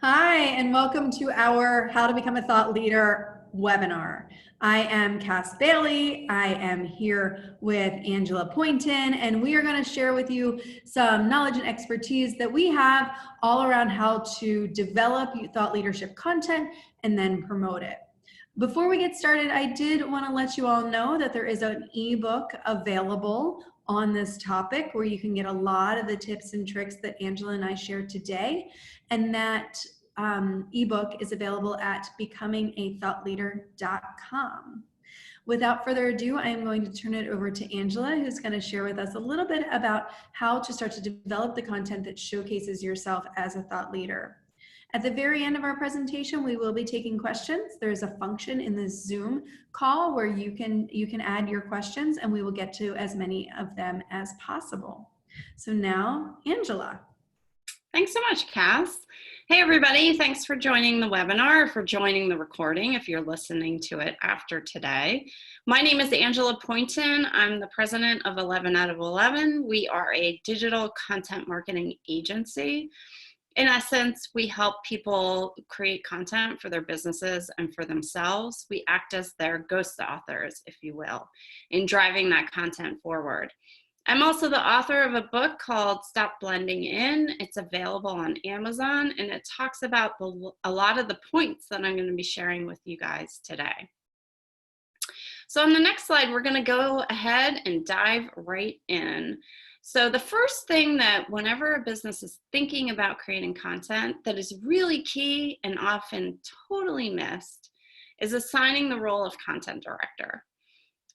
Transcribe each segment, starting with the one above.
Hi, and welcome to our How to Become a Thought Leader webinar. I am Cass Bailey. I am here with Angela Pointon, and we are going to share with you some knowledge and expertise that we have all around how to develop thought leadership content and then promote it. Before we get started, I did want to let you all know that there is an ebook available on this topic where you can get a lot of the tips and tricks that Angela and I shared today. And that ebook is available at becomingathoughtleader.com. Without further ado, I am going to turn it over to Angela, who's going to share with us a little bit about how to start to develop the content that showcases yourself as a thought leader. At the very end of our presentation, we will be taking questions. There's a function in this Zoom call where you can add your questions, and we will get to as many of them as possible. So now, Angela. Thanks so much, Cass. Hey, everybody. Thanks for joining the webinar, for joining the recording if you're listening to it after today. My name is Angela Pointon. I'm the president of 11 out of 11. We are a digital content marketing agency. In essence, we help people create content for their businesses and for themselves. We act as their ghost authors, if you will, in driving that content forward. I'm also the author of a book called Stop Blending In. It's available on Amazon, and it talks about a lot of the points that I'm going to be sharing with you guys today. So on the next slide, we're going to go ahead and dive right in. So the first thing that whenever a business is thinking about creating content that is really key and often totally missed is assigning the role of content director.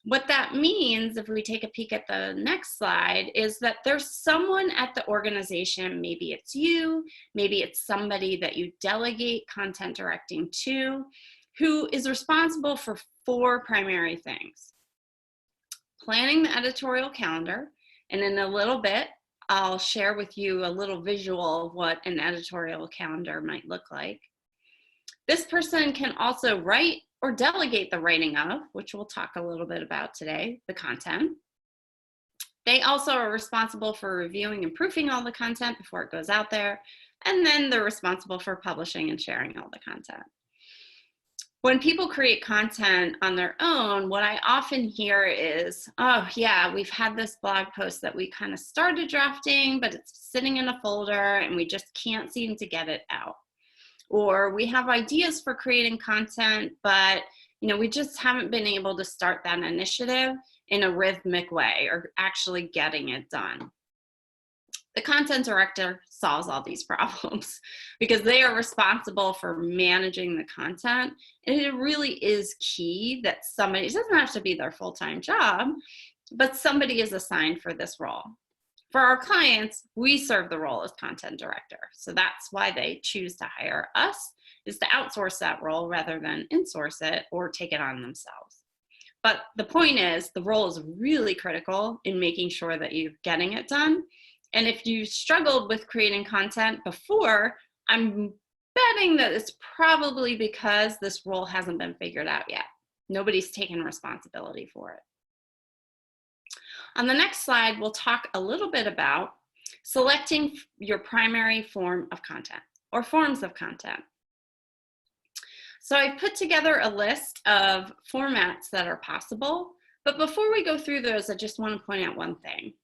What that means, if we take a peek at the next slide, is that there's someone at the organization, maybe it's you, maybe it's somebody that you delegate content directing to, who is responsible for four primary things. Planning the editorial calendar, and in a little bit, I'll share with you a little visual of what an editorial calendar might look like. This person can also write or delegate the writing of, which we'll talk a little bit about today, the content. They also are responsible for reviewing and proofing all the content before it goes out there, and then they're responsible for publishing and sharing all the content. When people create content on their own, what I often hear is, oh yeah, we've had this blog post that we kind of started drafting, but it's sitting in a folder and we just can't seem to get it out. Or we have ideas for creating content, but we just haven't been able to start that initiative in a rhythmic way or actually getting it done. The content director solves all these problems because they are responsible for managing the content. And it really is key that somebody, it doesn't have to be their full-time job, but somebody is assigned for this role. For our clients, we serve the role as content director. So that's why they choose to hire us, is to outsource that role rather than insource it or take it on themselves. But the point is, the role is really critical in making sure that you're getting it done. And if you struggled with creating content before, I'm betting that it's probably because this role hasn't been figured out yet. Nobody's taken responsibility for it. On the next slide, we'll talk a little bit about selecting your primary form of content or forms of content. So I've put together a list of formats that are possible, but before we go through those, I just want to point out one thing.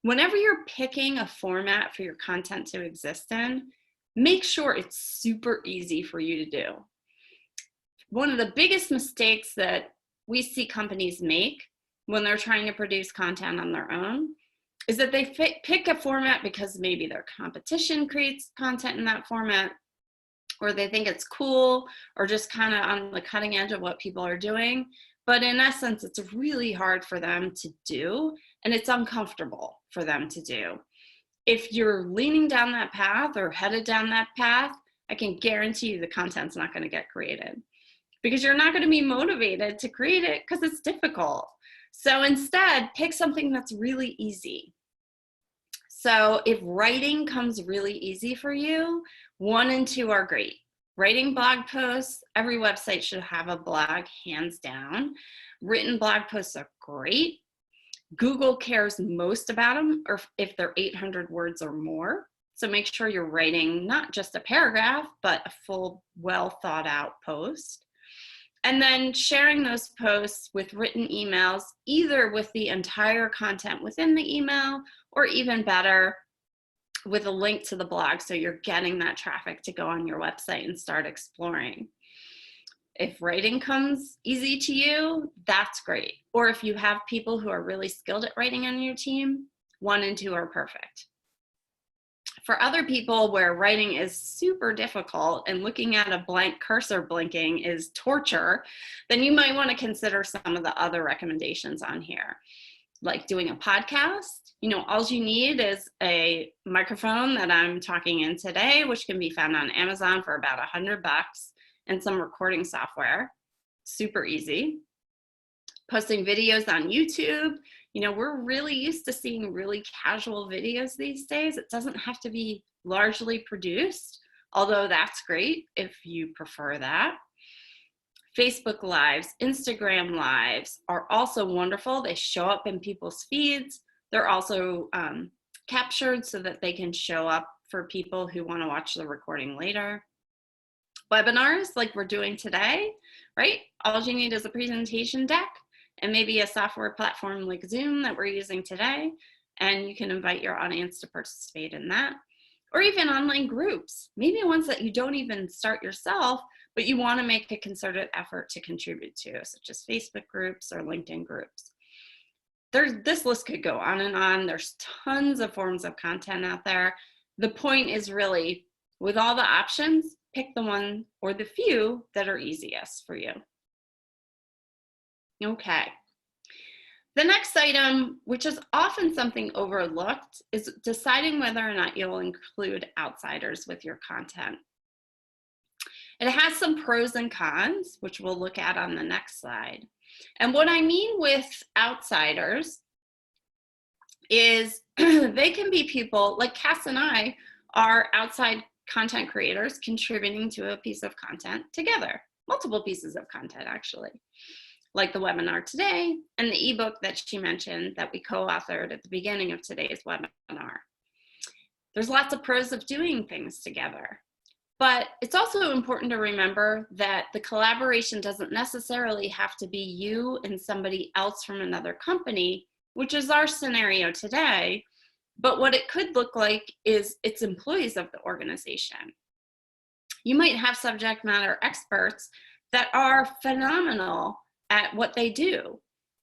Whenever you're picking a format for your content to exist in, make sure it's super easy for you to do. One of the biggest mistakes that we see companies make when they're trying to produce content on their own is that they pick a format because maybe their competition creates content in that format, or they think it's cool, or just kind of on the cutting edge of what people are doing. But in essence, it's really hard for them to do, and it's uncomfortable for them to do. If you're leaning down that path or headed down that path, I can guarantee you the content's not going to get created because you're not going to be motivated to create it because it's difficult. So instead, pick something that's really easy. So if writing comes really easy for you, 1 and 2 are great. Writing blog posts, every website should have a blog, hands down. Written blog posts are great. Google cares most about them, or if they're 800 words or more. So make sure you're writing not just a paragraph, but a full, well thought out post. And then sharing those posts with written emails, either with the entire content within the email, or even better, with a link to the blog, so you're getting that traffic to go on your website and start exploring. If writing comes easy to you, that's great. Or if you have people who are really skilled at writing on your team, 1 and 2 are perfect. For other people where writing is super difficult and looking at a blank cursor blinking is torture, then you might want to consider some of the other recommendations on here, like doing a podcast. You know, all you need is a microphone that I'm talking in today, which can be found on Amazon for about $100, and some recording software. Super easy. Posting videos on YouTube. You know, we're really used to seeing really casual videos these days. It doesn't have to be largely produced, although that's great if you prefer that. Facebook Lives, Instagram Lives are also wonderful. They show up in people's feeds. They're also captured so that they can show up for people who want to watch the recording later. Webinars like we're doing today, right? All you need is a presentation deck and maybe a software platform like Zoom that we're using today, and you can invite your audience to participate in that. Or even online groups, maybe ones that you don't even start yourself, but you want to make a concerted effort to contribute to, such as Facebook groups or LinkedIn groups. This list could go on and on. There's tons of forms of content out there. The point is really, with all the options, pick the one or the few that are easiest for you. Okay. The next item, which is often something overlooked, is deciding whether or not you'll include outsiders with your content. It has some pros and cons, which we'll look at on the next slide. And what I mean with outsiders is they can be people like Cass and I are outside content creators contributing to a piece of content together, multiple pieces of content actually, like the webinar today and the ebook that she mentioned that we co-authored at the beginning of today's webinar. There's lots of pros of doing things together, but it's also important to remember that the collaboration doesn't necessarily have to be you and somebody else from another company, which is our scenario today. But what it could look like is it's employees of the organization. You might have subject matter experts that are phenomenal at what they do.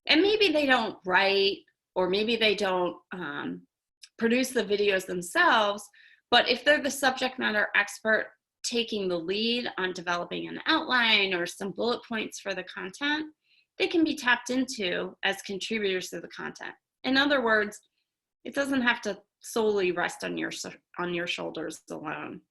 And maybe they don't write, or maybe they don't produce the videos themselves, but if they're the subject matter expert taking the lead on developing an outline or some bullet points for the content, they can be tapped into as contributors to the content. In other words, it doesn't have to solely rest on your shoulders alone.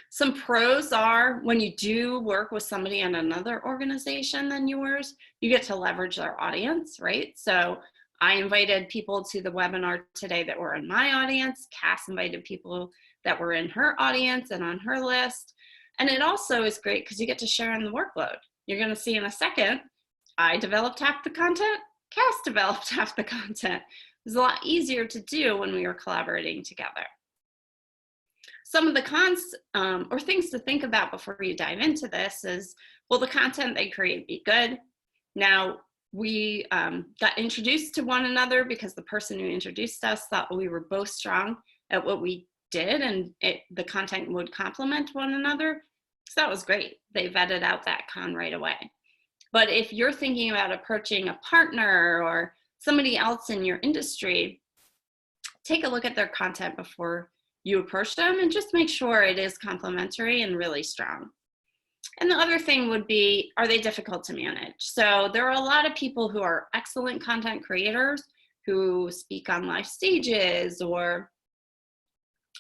Some pros are when you do work with somebody in another organization than yours, you get to leverage their audience, right? So I invited people to the webinar today that were in my audience. Cass invited people that were in her audience and on her list. And it also is great because you get to share in the workload. You're going to see in a second, I developed half the content, Cass developed half the content. It was a lot easier to do when we were collaborating together. Some of the cons or things to think about before you dive into this is, will the content they create be good? Now, we got introduced to one another because the person who introduced us thought we were both strong at what we did, and the content would complement one another. So that was great. They vetted out that con right away. But if you're thinking about approaching a partner or somebody else in your industry, take a look at their content before you approach them and just make sure it is complementary and really strong. And the other thing would be, are they difficult to manage? So there are a lot of people who are excellent content creators who speak on live stages or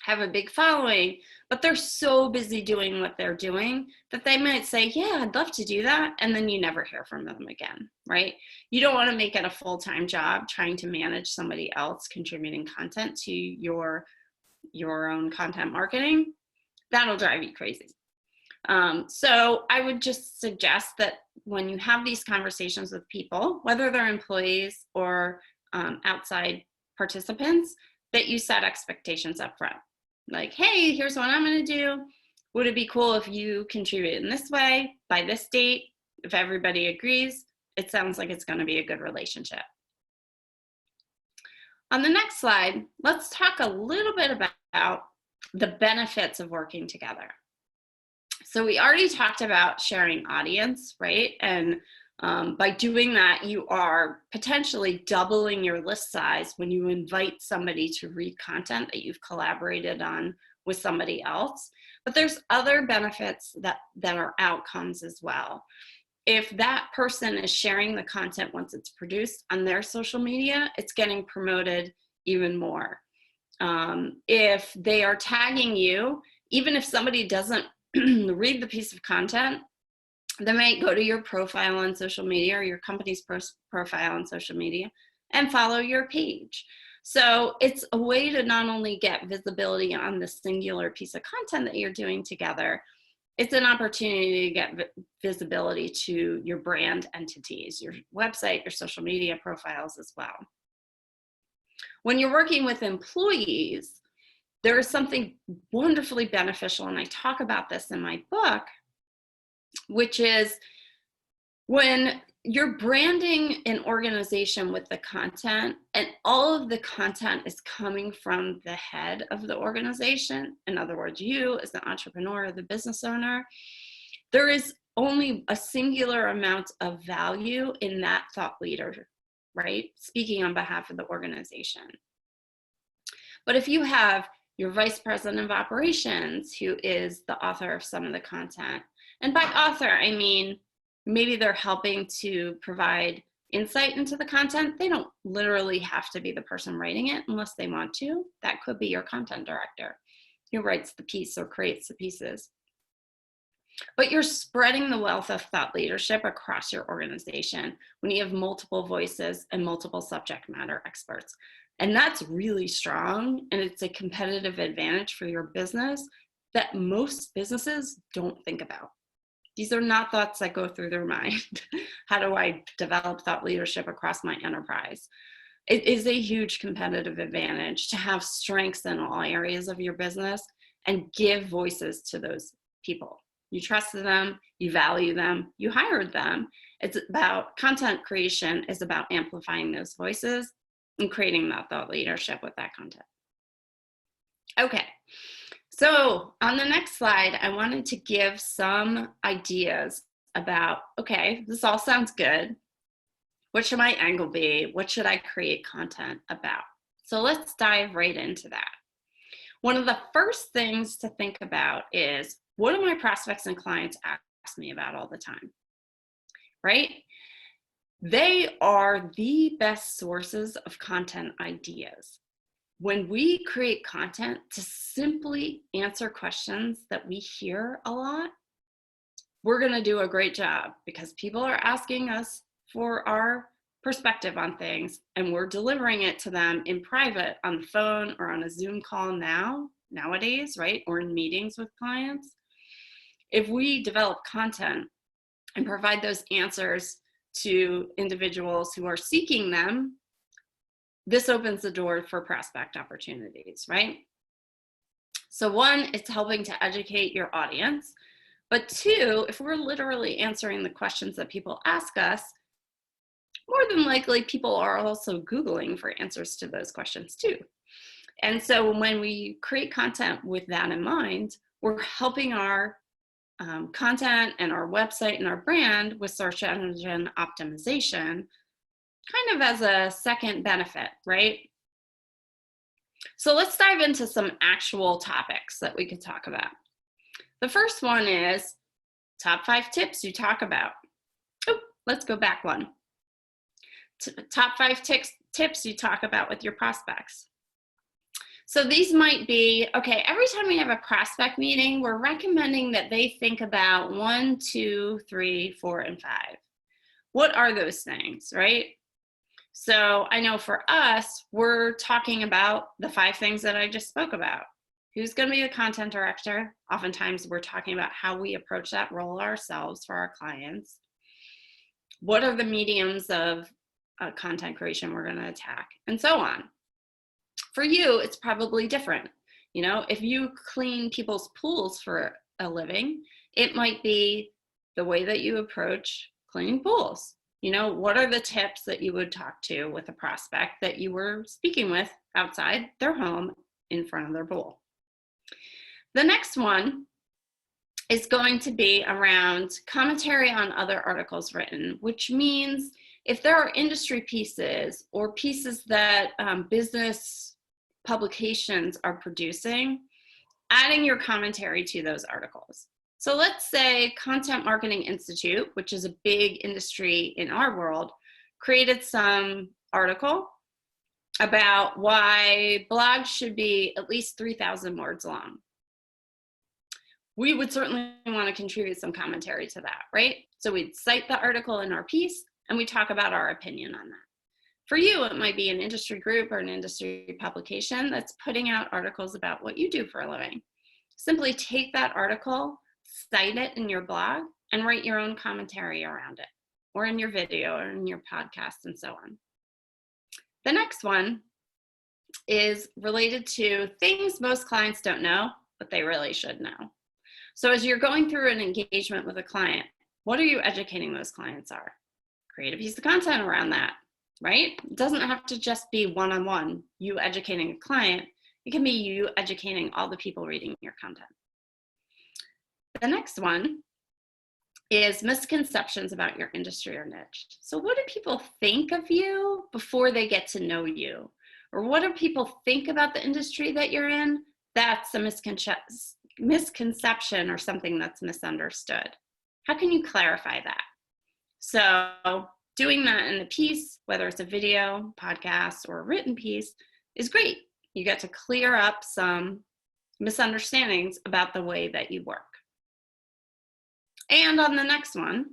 have a big following, but they're so busy doing what they're doing that they might say, yeah, I'd love to do that. And then you never hear from them again, right? You don't want to make it a full-time job trying to manage somebody else contributing content to your own content marketing. That'll drive you crazy. So I would just suggest that when you have these conversations with people, whether they're employees or outside participants, that you set expectations up front. Like, hey, here's what I'm going to do. Would it be cool if you contribute in this way by this date? If everybody agrees, it sounds like it's going to be a good relationship. On the next slide, let's talk a little bit about the benefits of working together. So we already talked about sharing audience, right? And by doing that, you are potentially doubling your list size when you invite somebody to read content that you've collaborated on with somebody else. But there's other benefits that are outcomes as well. If that person is sharing the content once it's produced on their social media, it's getting promoted even more. If they are tagging you, even if somebody doesn't read the piece of content, they might go to your profile on social media or your company's profile on social media and follow your page. So it's a way to not only get visibility on the singular piece of content that you're doing together, it's an opportunity to get visibility to your brand entities, your website, your social media profiles as well. When you're working with employees, there is something wonderfully beneficial, and I talk about this in my book, which is when you're branding an organization with the content and all of the content is coming from the head of the organization, in other words, you as the entrepreneur or the business owner, there is only a singular amount of value in that thought leader, right? Speaking on behalf of the organization. But if you have your vice president of operations, who is the author of some of the content, and by author, I mean, maybe they're helping to provide insight into the content. They don't literally have to be the person writing it unless they want to. That could be your content director who writes the piece or creates the pieces. But you're spreading the wealth of thought leadership across your organization when you have multiple voices and multiple subject matter experts. And that's really strong, and it's a competitive advantage for your business that most businesses don't think about. These are not thoughts that go through their mind. How do I develop thought leadership across my enterprise? It is a huge competitive advantage to have strengths in all areas of your business and give voices to those people. You trusted them, you value them, you hired them. It's about content creation is about amplifying those voices and creating that thought leadership with that content. Okay, so on the next slide, I wanted to give some ideas about, okay, this all sounds good. What should my angle be? What should I create content about? So let's dive right into that. One of the first things to think about is, what do my prospects and clients ask me about all the time, right? They are the best sources of content ideas. When we create content to simply answer questions that we hear a lot, we're going to do a great job because people are asking us for our perspective on things, and we're delivering it to them in private on the phone or on a Zoom call nowadays, right? Or in meetings with clients. If we develop content and provide those answers to individuals who are seeking them, this opens the door for prospect opportunities, right? So one, it's helping to educate your audience. But two, if we're literally answering the questions that people ask us, more than likely people are also Googling for answers to those questions too. And so when we create content with that in mind, we're helping our content and our website and our brand with search engine optimization, kind of as a second benefit, right? So let's dive into some actual topics that we could talk about. The first one is top 5 tips you talk about. Oh, let's go back one. Top 5 tips you talk about with your prospects. So these might be, okay, every time we have a prospect meeting, we're recommending that they think about 1, 2, 3, 4, and 5. What are those things, right? So I know for us, we're talking about the 5 things that I just spoke about. Who's going to be the content director? Oftentimes we're talking about how we approach that role ourselves for our clients. What are the mediums of content creation we're going to attack? And so on. For you, it's probably different. You know, if you clean people's pools for a living, it might be the way that you approach cleaning pools. You know, what are the tips that you would talk to with a prospect that you were speaking with outside their home in front of their pool? The next one is going to be around commentary on other articles written, which means if there are industry pieces or pieces that business publications are producing, adding your commentary to those articles. So let's say Content Marketing Institute, which is a big industry in our world, created some article about why blogs should be at least 3,000 words long. We would certainly want to contribute some commentary to that, right? So we'd cite the article in our piece and we talk about our opinion on that. For you, it might be an industry group or an industry publication that's putting out articles about what you do for a living. Simply take that article, cite it in your blog, and write your own commentary around it, or in your video, or in your podcast, and so on. The next one is related to things most clients don't know, but they really should know. So as you're going through an engagement with a client, what are you educating those clients on? Create a piece of content around that, right? It doesn't have to just be one-on-one, you educating a client. It can be you educating all the people reading your content. The next one is misconceptions about your industry or niche. So what do people think of you before they get to know you? Or what do people think about the industry that you're in? That's a misconception or something that's misunderstood. How can you clarify that? So doing that in a piece, whether it's a video, podcast, or a written piece, is great. You get to clear up some misunderstandings about the way that you work. And on the next one,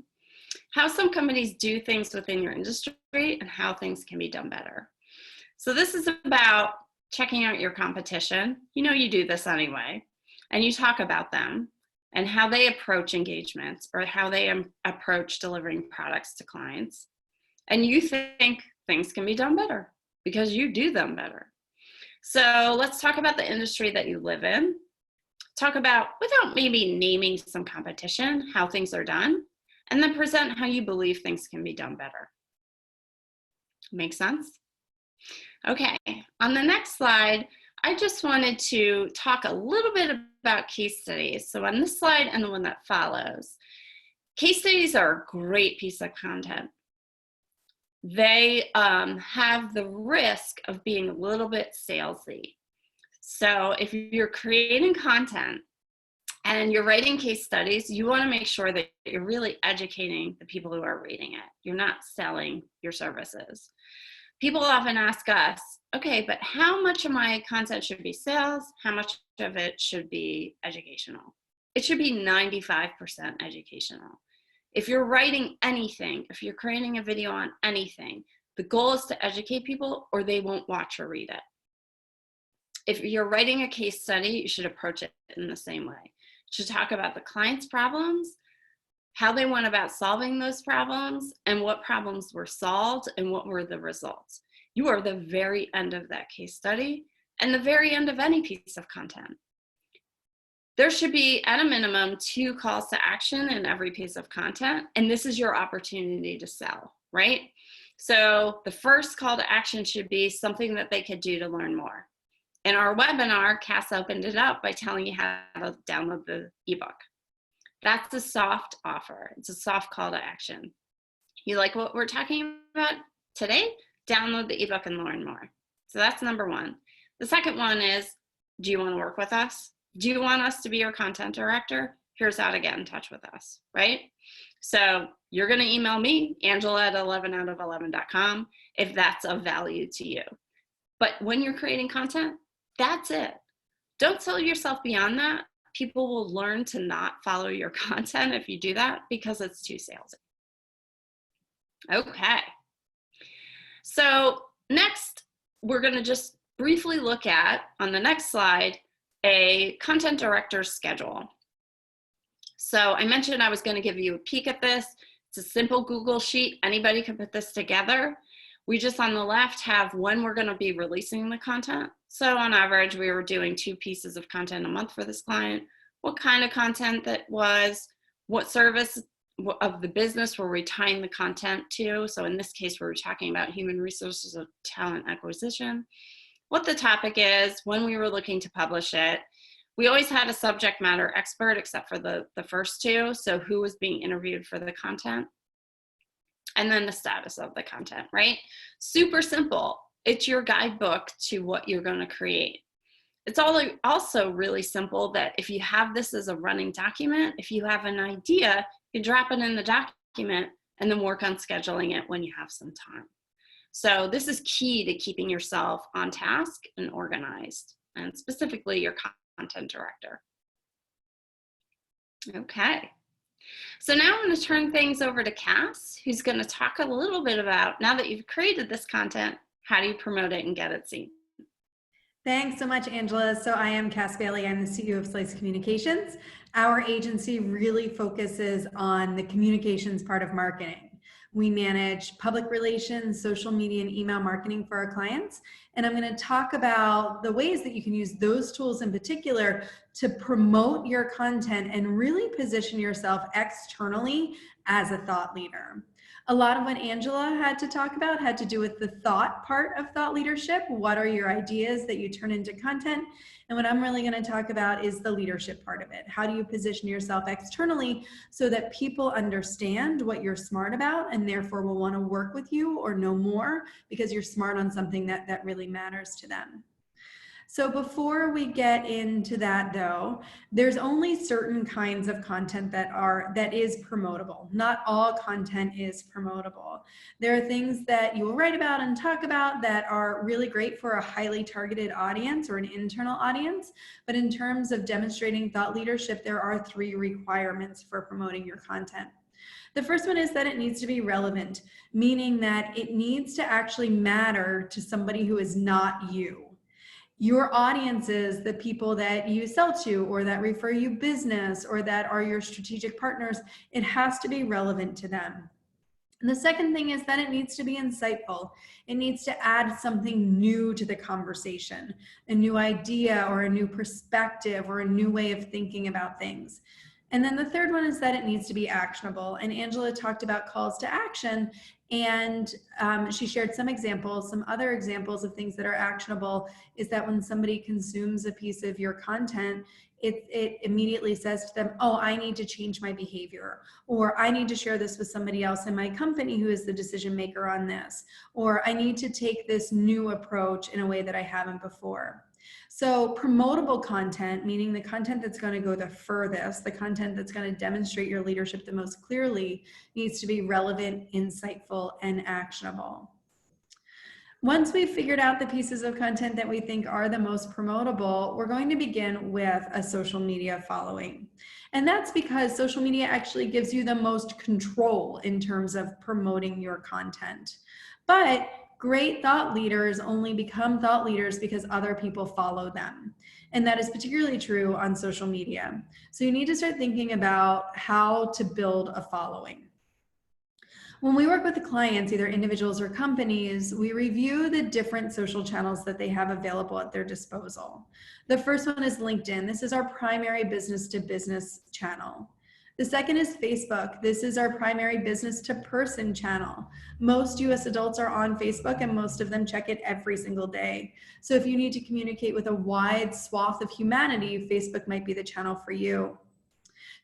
how some companies do things within your industry and how things can be done better. So this is about checking out your competition. You know you do this anyway, and you talk about them and how they approach engagements or how they approach delivering products to clients. And you think things can be done better because you do them better. So let's talk about the industry that you live in. Talk about, without maybe naming some competition, how things are done, and then present how you believe things can be done better. Make sense? Okay, on the next slide, I just wanted to talk a little bit about case studies. So on this slide and the one that follows, case studies are a great piece of content. They have the risk of being a little bit salesy. So if you're creating content and you're writing case studies, you want to make sure that you're really educating the people who are reading it. You're not selling your services. People often ask us, okay, but how much of my content should be sales? How much of it should be educational? It should be 95% educational. If you're writing anything, if you're creating a video on anything, the goal is to educate people or they won't watch or read it. If you're writing a case study, you should approach it in the same way. You should talk about the client's problems, how they went about solving those problems, and what problems were solved and what were the results. You are the very end of that case study and the very end of any piece of content. There should be, at a minimum, 2 calls to action in every piece of content, and this is your opportunity to sell, right? So the first call to action should be something that they could do to learn more. In our webinar, Cass opened it up by telling you how to download the ebook. That's a soft offer. It's a soft call to action. You like what we're talking about today? Download the ebook and learn more. So that's number 1. The second one is, do you want to work with us? Do you want us to be your content director? Here's how to get in touch with us, right? So you're going to email me, Angela at 11outof11.com, if that's of value to you. But when you're creating content, that's it. Don't sell yourself beyond that. People will learn to not follow your content if you do that because it's too salesy. Okay. So next, we're going to just briefly look at, on the next slide, a content director's schedule. So I mentioned I was going to give you a peek at this. It's a simple Google sheet. Anybody can put this together. We just on the left have when we're going to be releasing the content. So on average, we were doing 2 pieces of content a month for this client. What kind of content that was, what service of the business were we tying the content to. So in this case, we were talking about human resources of talent acquisition, what the topic is, when we were looking to publish it. We always had a subject matter expert except for the first 2. So who was being interviewed for the content, and then the status of the content, right? Super simple. It's your guidebook to what you're going to create. It's also really simple that if you have this as a running document, if you have an idea, you drop it in the document and then work on scheduling it when you have some time. So this is key to keeping yourself on task and organized, and specifically your content director. Okay. So now I'm going to turn things over to Cass, who's going to talk a little bit about, now that you've created this content, how do you promote it and get it seen? Thanks so much, Angela. So I am Cass Bailey. I'm the CEO of Slice Communications. Our agency really focuses on the communications part of marketing. We manage public relations, social media, and email marketing for our clients. And I'm going to talk about the ways that you can use those tools in particular to promote your content and really position yourself externally as a thought leader. A lot of what Angela had to talk about had to do with the thought part of thought leadership. What are your ideas that you turn into content? And what I'm really going to talk about is the leadership part of it. How do you position yourself externally so that people understand what you're smart about and therefore will want to work with you or know more because you're smart on something that really matters to them. So before we get into that though, there's only certain kinds of content that is promotable. Not all content is promotable. There are things that you will write about and talk about that are really great for a highly targeted audience or an internal audience. But in terms of demonstrating thought leadership, there are 3 requirements for promoting your content. The first one is that it needs to be relevant, meaning that it needs to actually matter to somebody who is not you. Your audiences, the people that you sell to or that refer you business or that are your strategic partners, it has to be relevant to them. And the second thing is that it needs to be insightful. It needs to add something new to the conversation, a new idea or a new perspective or a new way of thinking about things. And then the third one is that it needs to be actionable. And Angela talked about calls to action, and she shared some examples. Some other examples of things that are actionable is that when somebody consumes a piece of your content, it immediately says to them, oh, I need to change my behavior, or I need to share this with somebody else in my company who is the decision maker on this, or I need to take this new approach in a way that I haven't before. So promotable content, meaning the content that's going to go the furthest, the content that's going to demonstrate your leadership the most clearly, needs to be relevant, insightful, and actionable. Once we've figured out the pieces of content that we think are the most promotable, we're going to begin with a social media following. And that's because social media actually gives you the most control in terms of promoting your content. But great thought leaders only become thought leaders because other people follow them. And that is particularly true on social media. So you need to start thinking about how to build a following. When we work with the clients, either individuals or companies, we review the different social channels that they have available at their disposal. The first one is LinkedIn. This is our primary business-to-business channel. The second is Facebook. This is our primary business-to-person channel. Most US adults are on Facebook and most of them check it every single day. So if you need to communicate with a wide swath of humanity, Facebook might be the channel for you.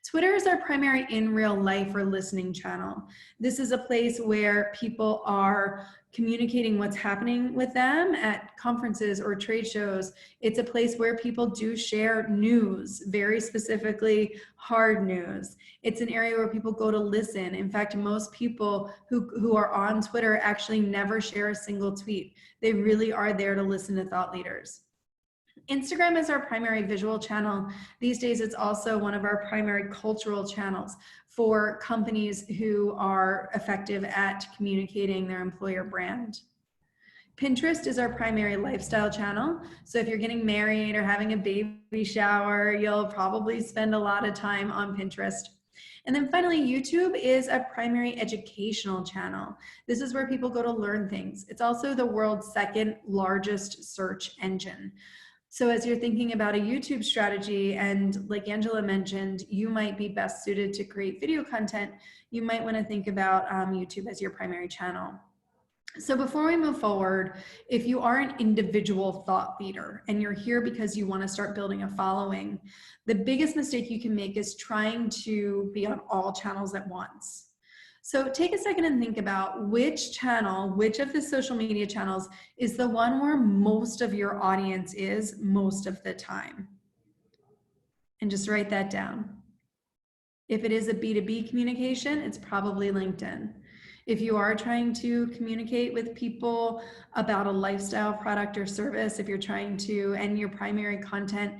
Twitter is our primary in real life or listening channel. This is a place where people are communicating what's happening with them at conferences or trade shows. It's a place where people do share news, very specifically hard news. It's an area where people go to listen. In fact, most people who are on Twitter actually never share a single tweet. They really are there to listen to thought leaders. Instagram is our primary visual channel. These days, it's also one of our primary cultural channels for companies who are effective at communicating their employer brand. Pinterest is our primary lifestyle channel. So if you're getting married or having a baby shower, you'll probably spend a lot of time on Pinterest. And then finally, YouTube is a primary educational channel. This is where people go to learn things. It's also the world's second largest search engine. So as you're thinking about a YouTube strategy, and like Angela mentioned, you might be best suited to create video content, you might want to think about YouTube as your primary channel. So before we move forward, if you are an individual thought leader and you're here because you want to start building a following, the biggest mistake you can make is trying to be on all channels at once. So take a second and think about which channel, which of the social media channels is the one where most of your audience is most of the time. And just write that down. If it is a B2B communication, it's probably LinkedIn. If you are trying to communicate with people about a lifestyle product or service, if you're trying to, and your primary content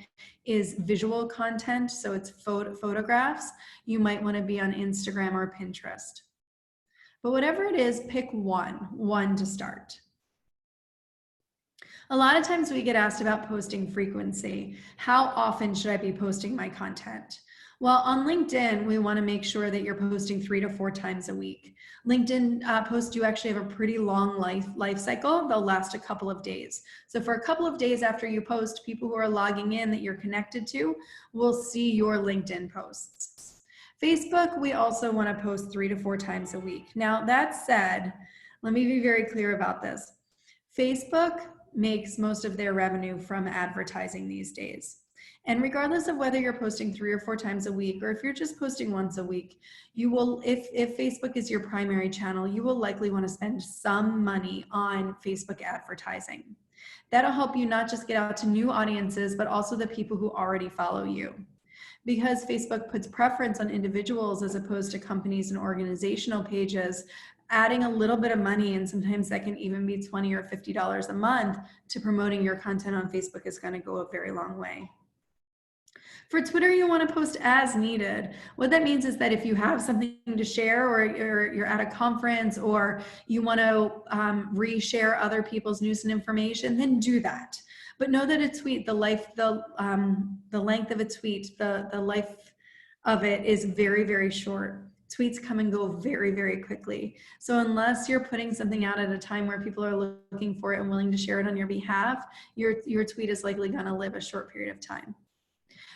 is visual content, so it's photographs, you might want to be on Instagram or Pinterest. But whatever it is, pick one to start. A lot of times we get asked about posting frequency. How often should I be posting my content? Well, on LinkedIn, we want to make sure that you're posting 3 to 4 times a week. LinkedIn posts do actually have a pretty long life cycle. They'll last a couple of days. So for a couple of days after you post, people who are logging in that you're connected to will see your LinkedIn posts. Facebook, we also want to post 3 to 4 times a week. Now, that said, let me be very clear about this. Facebook makes most of their revenue from advertising these days. And regardless of whether you're posting 3 or 4 times a week, or if you're just posting once a week, you will, if Facebook is your primary channel, you will likely want to spend some money on Facebook advertising. That'll help you not just get out to new audiences, but also the people who already follow you. Because Facebook puts preference on individuals as opposed to companies and organizational pages, adding a little bit of money, and sometimes that can even be $20 or $50 a month, to promoting your content on Facebook is going to go a very long way. For Twitter, you want to post as needed. What that means is that if you have something to share, or you're at a conference, or you want to reshare other people's news and information, then do that. But know that a tweet, the length of a tweet, the life of it is very, very short. Tweets come and go very, very quickly. So unless you're putting something out at a time where people are looking for it and willing to share it on your behalf, your tweet is likely going to live a short period of time.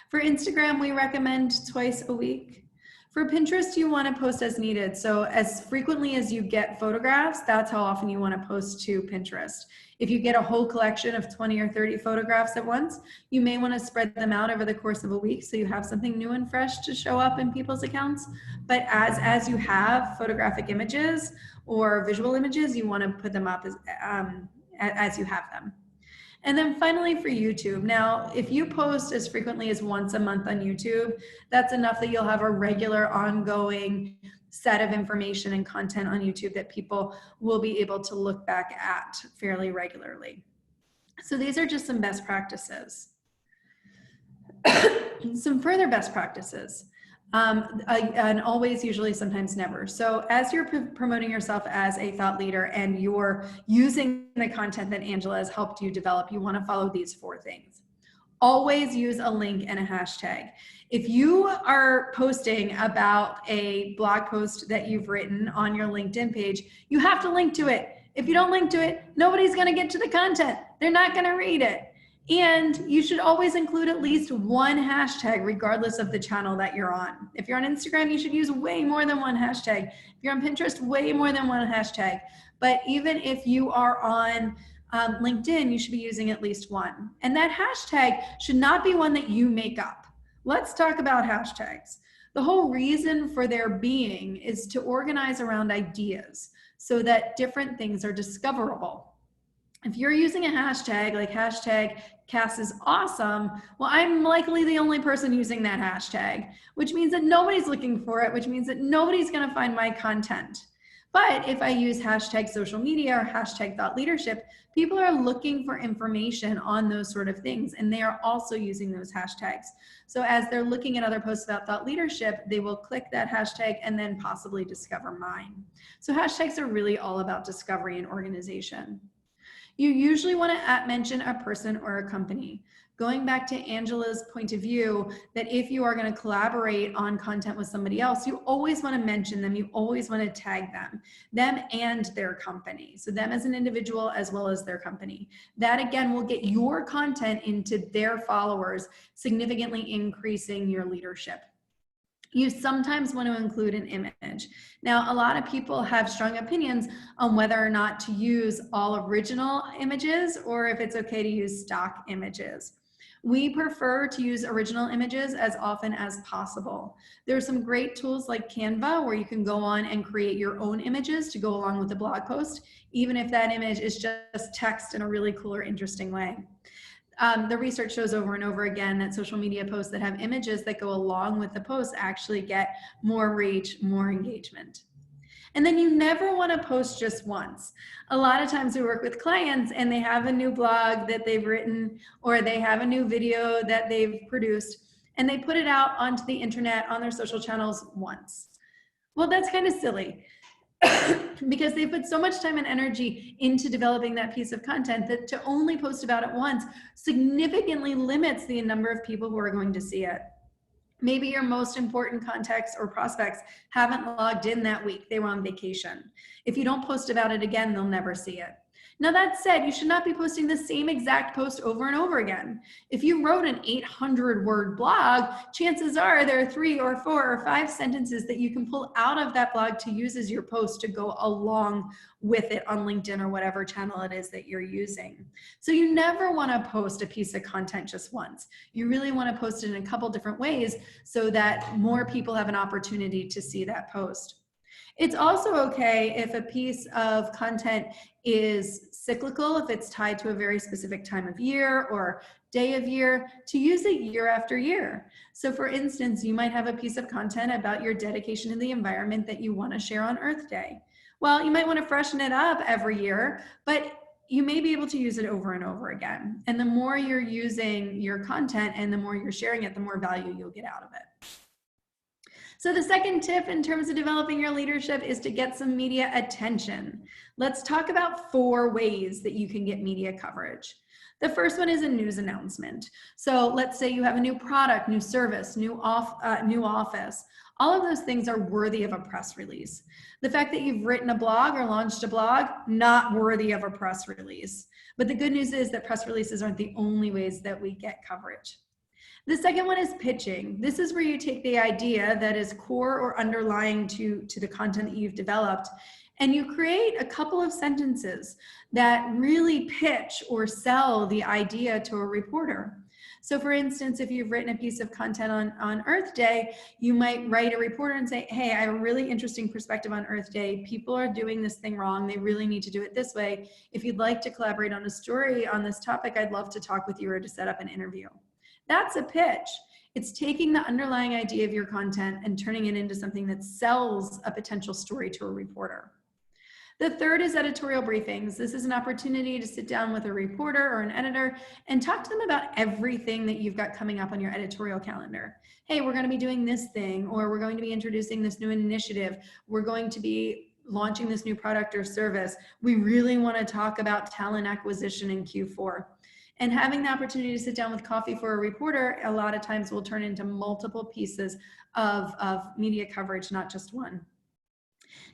For Instagram, we recommend twice a week. For Pinterest, you want to post as needed. So as frequently as you get photographs, that's how often you want to post to Pinterest. If you get a whole collection of 20 or 30 photographs at once, you may want to spread them out over the course of a week so you have something new and fresh to show up in people's accounts. But as you have photographic images or visual images, you want to put them up as you have them. And then finally for YouTube. Now, if you post as frequently as once a month on YouTube, that's enough that you'll have a regular ongoing set of information and content on YouTube that people will be able to look back at fairly regularly. So these are just some best practices. Some further best practices. And always, usually, sometimes, never. So as you're promoting yourself as a thought leader and you're using the content that Angela has helped you develop, you want to follow these 4 things. Always use a link and a hashtag. If you are posting about a blog post that you've written on your LinkedIn page, you have to link to it. If you don't link to it, nobody's going to get to the content. They're not going to read it. And you should always include at least 1 hashtag, regardless of the channel that you're on. If you're on Instagram, you should use way more than 1 hashtag. If you're on Pinterest, way more than 1 hashtag. But even if you are on LinkedIn, you should be using at least 1. And that hashtag should not be one that you make up. Let's talk about hashtags. The whole reason for their being is to organize around ideas so that different things are discoverable. If you're using a hashtag like hashtag Cass is awesome, well, I'm likely the only person using that hashtag, which means that nobody's looking for it, which means that nobody's going to find my content. But if I use hashtag social media or hashtag thought leadership, people are looking for information on those sort of things, and they are also using those hashtags. So as they're looking at other posts about thought leadership, they will click that hashtag and then possibly discover mine. So hashtags are really all about discovery and organization. You usually want to mention a person or a company. Going back to Angela's point of view, that if you are going to collaborate on content with somebody else, you always want to mention them. You always want to tag them and their company. So them as an individual as well as their company. That again will get your content into their followers, significantly increasing your leadership. You sometimes want to include an image. Now, a lot of people have strong opinions on whether or not to use all original images or if it's okay to use stock images. We prefer to use original images as often as possible. There's some great tools like Canva where you can go on and create your own images to go along with the blog post, even if that image is just text in a really cool or interesting way. The research shows over and over again that social media posts that have images that go along with the post actually get more reach, more engagement. And then you never want to post just once. A lot of times we work with clients and they have a new blog that they've written or they have a new video that they've produced and they put it out onto the internet on their social channels once. Well, that's kind of silly. Because they put so much time and energy into developing that piece of content that to only post about it once significantly limits the number of people who are going to see it. Maybe your most important contacts or prospects haven't logged in that week. They were on vacation. If you don't post about it again, they'll never see it. Now that said, you should not be posting the same exact post over and over again. If you wrote an 800-word blog, chances are there are 3 or 4 or 5 sentences that you can pull out of that blog to use as your post to go along with it on LinkedIn or whatever channel it is that you're using. So you never want to post a piece of content just once. You really want to post it in a couple different ways so that more people have an opportunity to see that post. It's also okay if a piece of content is cyclical, if it's tied to a very specific time of year or day of year, to use it year after year. So for instance, you might have a piece of content about your dedication to the environment that you want to share on Earth Day. Well, you might want to freshen it up every year, but you may be able to use it over and over again. And the more you're using your content and the more you're sharing it, the more value you'll get out of it. So the second tip in terms of developing your leadership is to get some media attention. Let's talk about 4 ways that you can get media coverage. The first one is a news announcement. So let's say you have a new product, new service, new office. All of those things are worthy of a press release. The fact that you've written a blog or launched a blog, not worthy of a press release. But the good news is that press releases aren't the only ways that we get coverage. The second one is pitching. This is where you take the idea that is core or underlying to the content that you've developed, and you create a couple of sentences that really pitch or sell the idea to a reporter. So for instance, if you've written a piece of content on Earth Day, you might write a reporter and say, hey, I have a really interesting perspective on Earth Day. People are doing this thing wrong. They really need to do it this way. If you'd like to collaborate on a story on this topic, I'd love to talk with you or to set up an interview. That's a pitch. It's taking the underlying idea of your content and turning it into something that sells a potential story to a reporter. The third is editorial briefings. This is an opportunity to sit down with a reporter or an editor and talk to them about everything that you've got coming up on your editorial calendar. Hey, we're going to be doing this thing, or we're going to be introducing this new initiative. We're going to be launching this new product or service. We really want to talk about talent acquisition in Q4. And having the opportunity to sit down with coffee for a reporter, a lot of times will turn into multiple pieces of media coverage, not just one.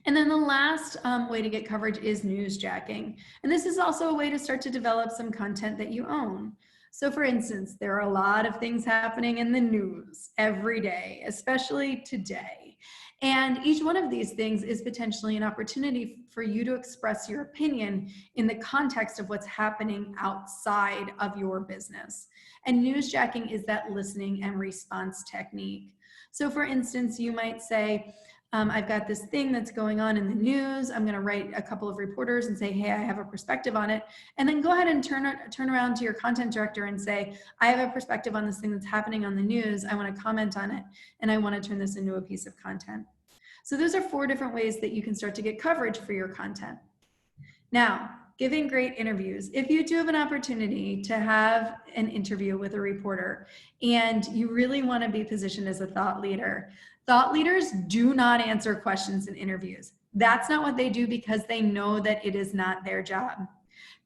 And then the last way to get coverage is newsjacking. And this is also a way to start to develop some content that you own. So for instance, there are a lot of things happening in the news every day, especially today. And each one of these things is potentially an opportunity for you to express your opinion in the context of what's happening outside of your business. And newsjacking is that listening and response technique. So for instance, you might say, I've got this thing that's going on in the news. I'm going to write a couple of reporters and say, hey, I have a perspective on it. And then go ahead and turn around to your content director and say, I have a perspective on this thing that's happening on the news. I want to comment on it, and I want to turn this into a piece of content. So those are 4 different ways that you can start to get coverage for your content. Now, giving great interviews. If you do have an opportunity to have an interview with a reporter and you really want to be positioned as a thought leader do not answer questions in interviews. That's not what they do because they know that it is not their job.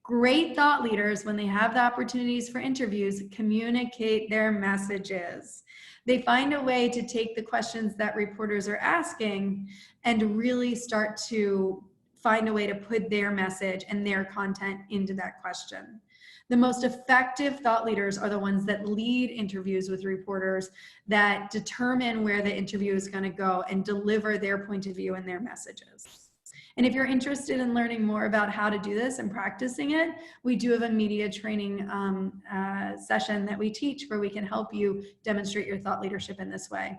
Great thought leaders, when they have the opportunities for interviews, communicate their messages. They find a way to take the questions that reporters are asking and really start to find a way to put their message and their content into that question. The most effective thought leaders are the ones that lead interviews with reporters, that determine where the interview is going to go and deliver their point of view and their messages. And if you're interested in learning more about how to do this and practicing it, we do have a media training session that we teach where we can help you demonstrate your thought leadership in this way.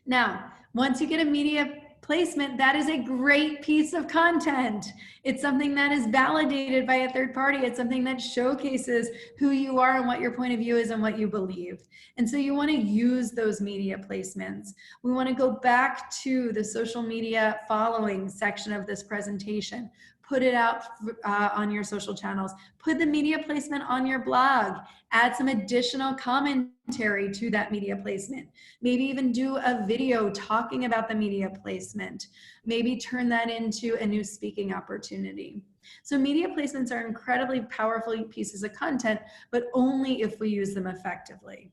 Now, once you get a media placement, that is a great piece of content. It's something that is validated by a third party. It's something that showcases who you are and what your point of view is and what you believe. And so you want to use those media placements. We want to go back to the social media following section of this presentation. Put it out on your social channels. Put the media placement on your blog. Add some additional commentary to that media placement. Maybe even do a video talking about the media placement. Maybe turn that into a new speaking opportunity. So media placements are incredibly powerful pieces of content, but only if we use them effectively.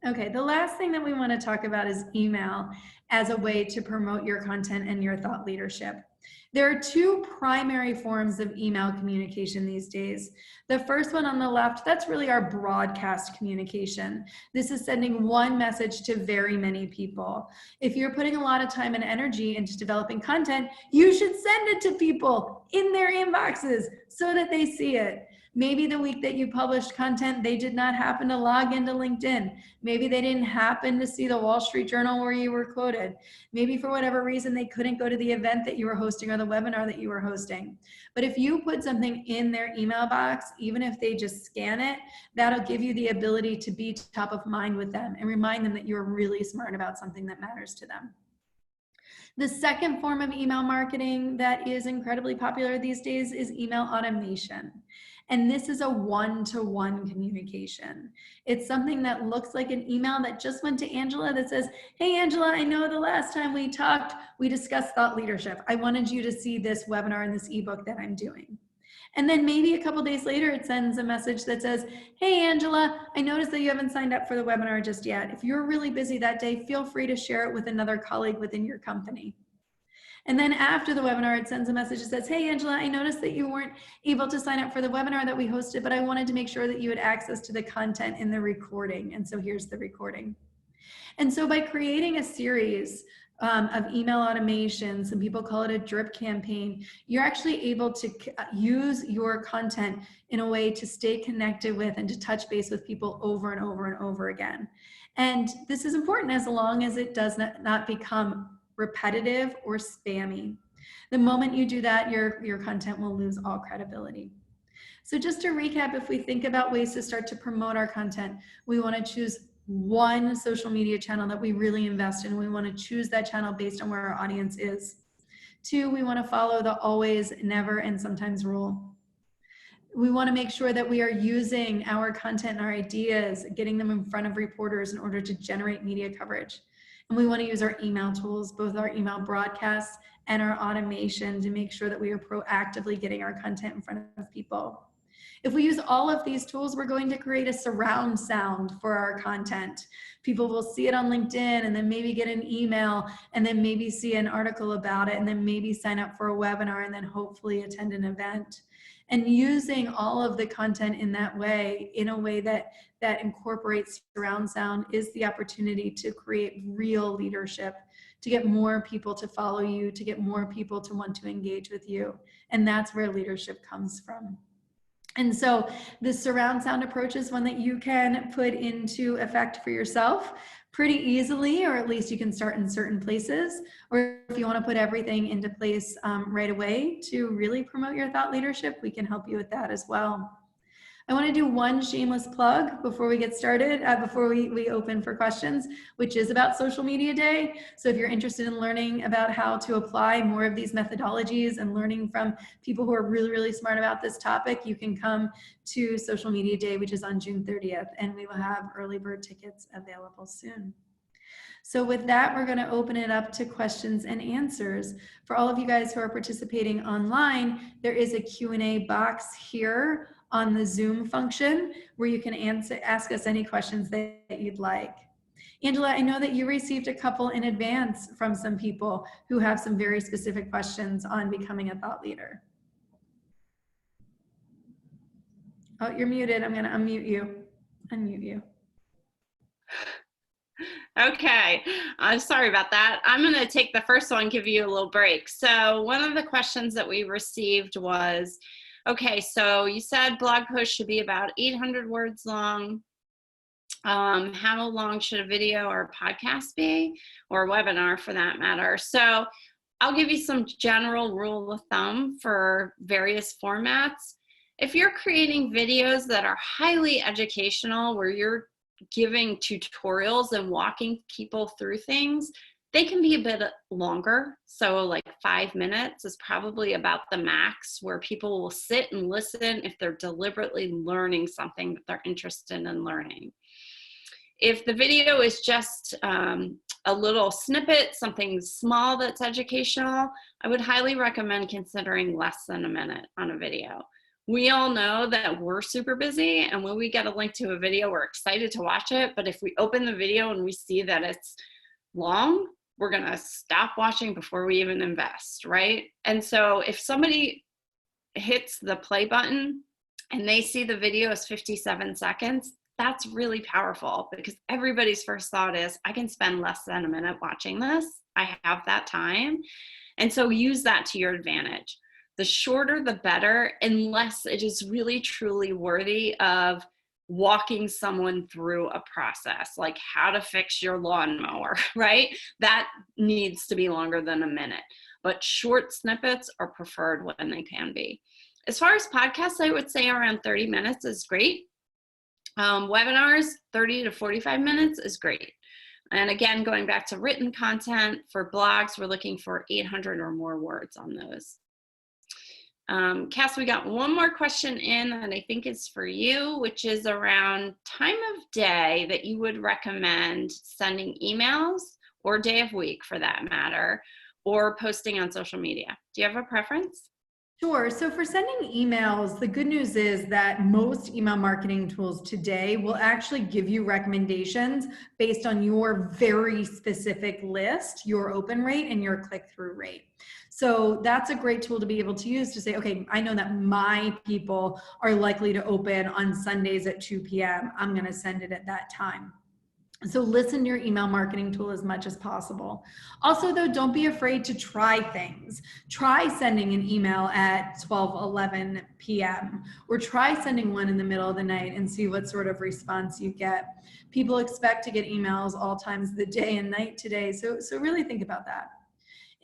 Okay, the last thing that we want to talk about is email as a way to promote your content and your thought leadership. There are two primary forms of email communication these days. The first one on the left, that's really our broadcast communication. This is sending one message to very many people. If you're putting a lot of time and energy into developing content, you should send it to people in their inboxes so that they see it. Maybe the week that you published content, they did not happen to log into LinkedIn. Maybe they didn't happen to see the Wall Street Journal where you were quoted. Maybe for whatever reason, they couldn't go to the event that you were hosting or the webinar that you were hosting. But if you put something in their email box, even if they just scan it, that'll give you the ability to be top of mind with them and remind them that you're really smart about something that matters to them. The second form of email marketing that is incredibly popular these days is email automation. And this is a one-to-one communication. It's something that looks like an email that just went to Angela that says, hey, Angela, I know the last time we talked, we discussed thought leadership. I wanted you to see this webinar and this ebook that I'm doing. And then maybe a couple days later, it sends a message that says, hey, Angela, I noticed that you haven't signed up for the webinar just yet. If you're really busy that day, feel free to share it with another colleague within your company. And then after the webinar, it sends a message that says, hey, Angela, I noticed that you weren't able to sign up for the webinar that we hosted, but I wanted to make sure that you had access to the content in the recording. And so here's the recording. And so by creating a series of email automation, some people call it a drip campaign, you're actually able to use your content in a way to stay connected with and to touch base with people over and over and over again. And this is important as long as it does not become repetitive or spammy. The moment you do that, your content will lose all credibility. So just to recap, if we think about ways to start to promote our content, we want to choose one social media channel that we really invest in. We want to choose that channel based on where our audience is. 2, we want to follow the always, never, and sometimes rule. We want to make sure that we are using our content and our ideas, getting them in front of reporters in order to generate media coverage. And we want to use our email tools, both our email broadcasts and our automation, to make sure that we are proactively getting our content in front of people. If we use all of these tools, we're going to create a surround sound for our content. People will see it on LinkedIn and then maybe get an email and then maybe see an article about it and then maybe sign up for a webinar and then hopefully attend an event. And using all of the content in that way, in a way that incorporates surround sound, is the opportunity to create real leadership, to get more people to follow you, to get more people to want to engage with you. And that's where leadership comes from. And so the surround sound approach is one that you can put into effect for yourself pretty easily, or at least you can start in certain places. Or if you want to put everything into place right away to really promote your thought leadership, we can help you with that as well. I want to do one shameless plug before we get started, before we open for questions, which is about Social Media Day. So if you're interested in learning about how to apply more of these methodologies and learning from people who are really, really smart about this topic, you can come to Social Media Day, which is on June 30th, and we will have early bird tickets available soon. So with that, we're going to open it up to questions and answers. For all of you guys who are participating online, there is a Q&A box here on the Zoom function where you can ask us any questions that you'd like. Angela, I know that you received a couple in advance from some people who have some very specific questions on becoming a thought leader. Oh, you're muted. I'm going to unmute you. Unmute you. Okay, I'm sorry about that. I'm going to take the first one, give you a little break. So one of the questions that we received was, okay, so you said blog posts should be about 800 words long. How long should a video or a podcast be, or a webinar for that matter? So I'll give you some general rule of thumb for various formats. If you're creating videos that are highly educational, where you're giving tutorials and walking people through things, they can be a bit longer. So like 5 minutes is probably about the max where people will sit and listen if they're deliberately learning something that they're interested in learning. If the video is just a little snippet, something small that's educational, I would highly recommend considering less than a minute on a video. We all know that we're super busy, and when we get a link to a video, we're excited to watch it. But if we open the video and we see that it's long, we're gonna stop watching before we even invest, right? And so if somebody hits the play button and they see the video is 57 seconds, that's really powerful, because everybody's first thought is, I can spend less than a minute watching this. I have that time. And so use that to your advantage. The shorter, the better, unless it is really, truly worthy of walking someone through a process, like how to fix your lawnmower, right? That needs to be longer than a minute. But short snippets are preferred when they can be. As far as podcasts, I would say around 30 minutes is great. Webinars, 30 to 45 minutes is great. And again, going back to written content, for blogs, we're looking for 800 or more words on those. Cass, we got one more question in that I think is for you, which is around time of day that you would recommend sending emails, or day of week for that matter, or posting on social media. Do you have a preference? Sure. So for sending emails, the good news is that most email marketing tools today will actually give you recommendations based on your very specific list, your open rate, and your click-through rate. So that's a great tool to be able to use to say, okay, I know that my people are likely to open on Sundays at 2 p.m. I'm going to send it at that time. So listen to your email marketing tool as much as possible. Also, though, don't be afraid to try things. Try sending an email at 12, 11 p.m. or try sending one in the middle of the night and see what sort of response you get. People expect to get emails all times of the day and night today, so really think about that.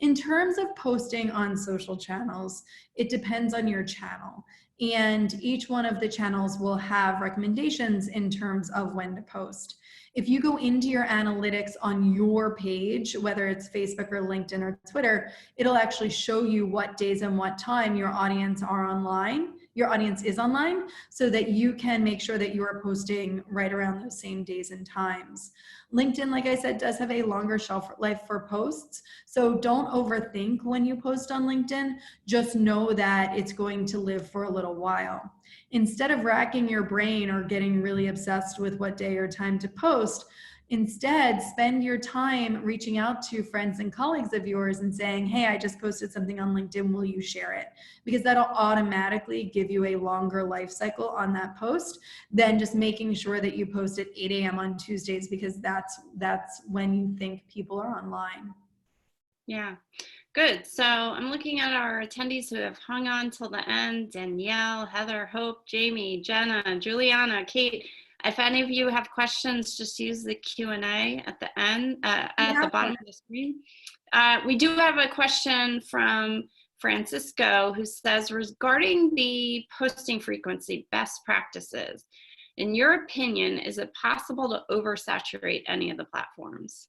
In terms of posting on social channels, it depends on your channel. And each one of the channels will have recommendations in terms of when to post. If you go into your analytics on your page, whether it's Facebook or LinkedIn or Twitter, it'll actually show you what days and what time your audience are online. Your audience is online, so that you can make sure that you are posting right around those same days and times. LinkedIn, like I said, does have a longer shelf life for posts. So don't overthink when you post on LinkedIn. Just know that it's going to live for a little while. Instead of racking your brain or getting really obsessed with what day or time to post, instead spend your time reaching out to friends and colleagues of yours and saying, hey, I just posted something on LinkedIn, will you share it? Because that'll automatically give you a longer life cycle on that post than just making sure that you post at 8 a.m. on Tuesdays, because that's when you think people are online. Yeah. Good. So I'm looking at our attendees who have hung on till the end: Danielle, Heather, Hope, Jamie, Jenna, Juliana, Kate. If any of you have questions, just use the Q&A at the end, at the bottom of the screen. We do have a question from Francisco, who says, regarding the posting frequency best practices, in your opinion, is it possible to oversaturate any of the platforms?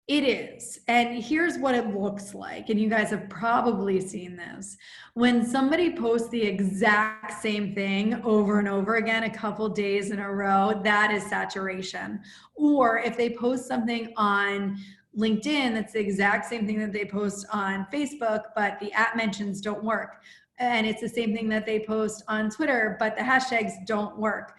It is. And here's what it looks like. And you guys have probably seen this. When somebody posts the exact same thing over and over again, a couple days in a row, that is saturation. Or if they post something on LinkedIn, that's the exact same thing that they post on Facebook, but the @ mentions don't work. And it's the same thing that they post on Twitter, but the hashtags don't work.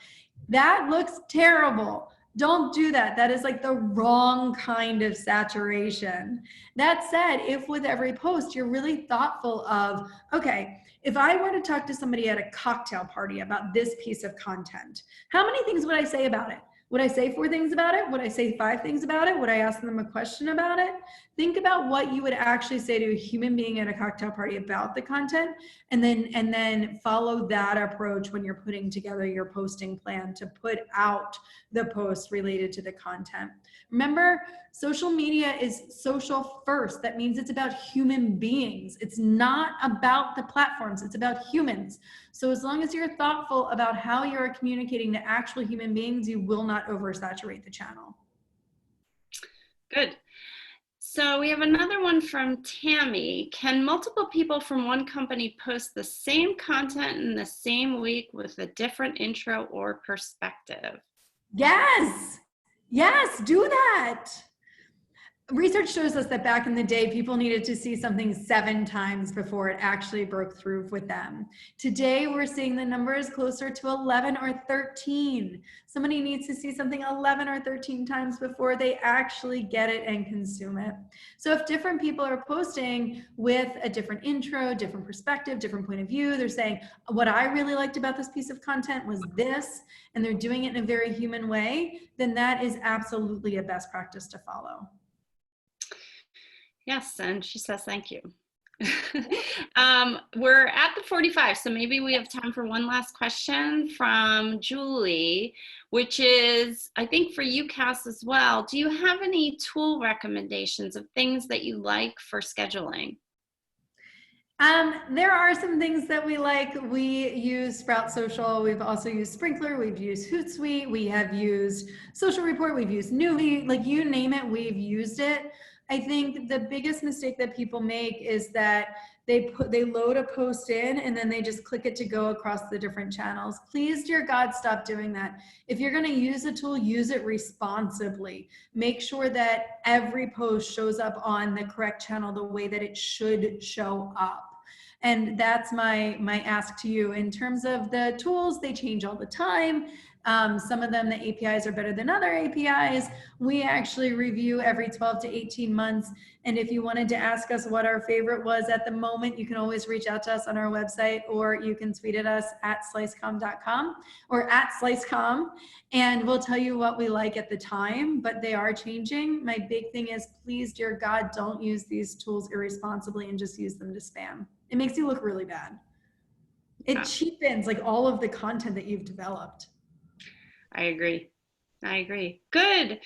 That looks terrible. Don't do that. That is like the wrong kind of saturation. That said, if with every post you're really thoughtful of, okay, if I were to talk to somebody at a cocktail party about this piece of content, how many things would I say about it? Would I say 4 things about it? Would I say 5 things about it? Would I ask them a question about it? Think about what you would actually say to a human being at a cocktail party about the content, and then follow that approach when you're putting together your posting plan to put out the post related to the content. Remember, social media is social first. That means it's about human beings. It's not about the platforms, it's about humans. So as long as you're thoughtful about how you're communicating to actual human beings, you will not oversaturate the channel. Good. So we have another one from Tammy. Can multiple people from one company post the same content in the same week with a different intro or perspective? Yes, yes, do that. Research shows us that back in the day, people needed to see something 7 times before it actually broke through with them. Today, we're seeing the numbers closer to 11 or 13. Somebody needs to see something 11 or 13 times before they actually get it and consume it. So if different people are posting with a different intro, different perspective, different point of view, they're saying, what I really liked about this piece of content was this, and they're doing it in a very human way, then that is absolutely a best practice to follow. Yes, and she says thank you. We're at the 45, so maybe we have time for one last question from Julie, which is, I think for you, Cass, as well. Do you have any tool recommendations of things that you like for scheduling? There are some things that we like. We use Sprout Social. We've also used Sprinkler. We've used Hootsuite. We have used Social Report. We've used Nuvie. Like, you name it, we've used it. I think the biggest mistake that people make is that they load a post in and then they just click it to go across the different channels. Please, dear God, stop doing that. If you're going to use a tool, use it responsibly. Make sure that every post shows up on the correct channel the way that it should show up. And that's my ask to you. In terms of the tools, they change all the time. Some of them, the APIs are better than other APIs. We actually review every 12 to 18 months. And if you wanted to ask us what our favorite was at the moment, you can always reach out to us on our website, or you can tweet at us at slicecom.com or at slicecom, and we'll tell you what we like at the time, but they are changing. My big thing is, please, dear God, don't use these tools irresponsibly and just use them to spam. It makes you look really bad. It cheapens like all of the content that you've developed. I agree. I agree. Good.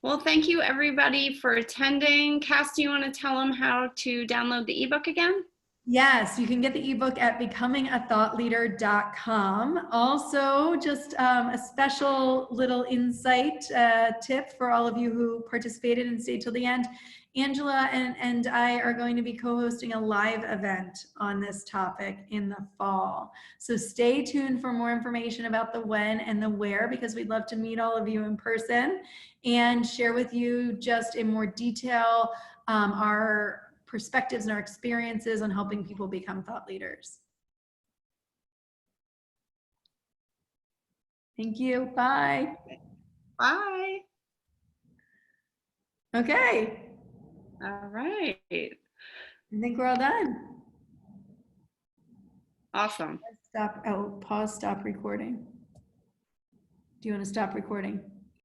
Well, thank you everybody for attending. Cass, do you want to tell them how to download the ebook again? Yes, you can get the ebook at becomingathoughtleader.com. Also, just a special little insight tip for all of you who participated and stayed till the end. Angela and I are going to be co-hosting a live event on this topic in the fall. So stay tuned for more information about the when and the where, because we'd love to meet all of you in person and share with you just in more detail our perspectives and our experiences on helping people become thought leaders. Thank you. Bye. Bye. Okay. All right. I think we're all done. Awesome. Stop. Oh, pause, stop recording. Do you want to stop recording?